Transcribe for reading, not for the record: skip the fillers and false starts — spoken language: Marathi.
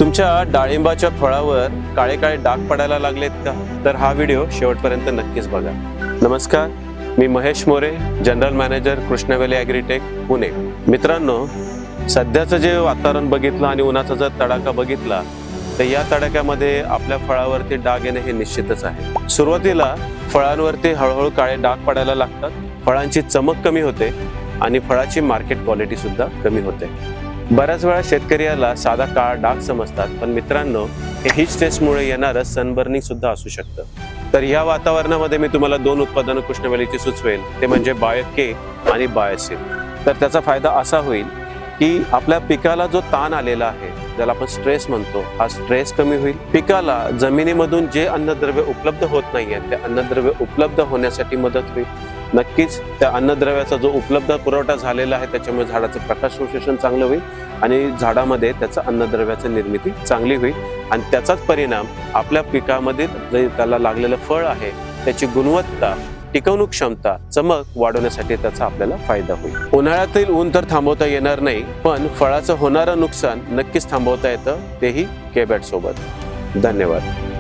तुमच्या डाळिंबाच्या फळावर काळे काळे डाग पडायला लागलेत का? तर हा व्हिडिओ शेवटपर्यंत नक्कीच बघा. नमस्कार, मी Mahesh More, general manager Krishna Valley Agritech Pune. मित्रांनो, सध्याचं जे वातावरण बघितलं आणि उन्हाचा जर तडाखा बघितला तर या तडाख्यामध्ये आपल्या फळावरती डाग येणे हे निश्चितच आहे. सुरुवातीला फळांवरती हळूहळू काळे डाग पडायला लागतात, फळांची चमक कमी होते आणि फळाची मार्केट क्वालिटी सुद्धा कमी होते. बऱ्याच वेळा शेतकरी याला साधा काळा डाग समजतात, पण मित्रांनो, हे हीट स्ट्रेसमुळे येणारं सनबर्निंग सुद्धा असू शकतं. तर या वातावरणामध्ये मी तुम्हाला 2 उत्पादनं कृष्णा व्हॅलीची सुचवेल, ते म्हणजे बायोके आणि बायोसिल. तर त्याचा फायदा असा होईल की आपल्या पिकाला जो ताण आलेला आहे, ज्याला आपण स्ट्रेस म्हणतो, हा स्ट्रेस कमी होईल. पिकाला जमिनीमधून जे अन्नद्रव्य उपलब्ध होत नाहीये ते अन्नद्रव्य उपलब्ध होण्यासाठी मदत होईल. नक्कीच त्या अन्नद्रव्याचा जो उपलब्ध पुरवठा झालेला आहे त्याच्यामुळे झाडाचं प्रकाश संश्लेषण चांगलं होईल आणि झाडामध्ये त्याचा अन्नद्रव्याची निर्मिती चांगली होईल आणि त्याचाच परिणाम आपल्या पिकामध्ये जे त्याला लागलेलं फळ आहे त्याची गुणवत्ता, टिकवणूक क्षमता, चमक वाढवण्यासाठी त्याचा आपल्याला फायदा होईल. उन्हाळ्यातील ऊन तर थांबवता येणार नाही, पण फळाचं होणारं नुकसान नक्कीच थांबवता येतं, तेही के-बॅट सोबत. धन्यवाद.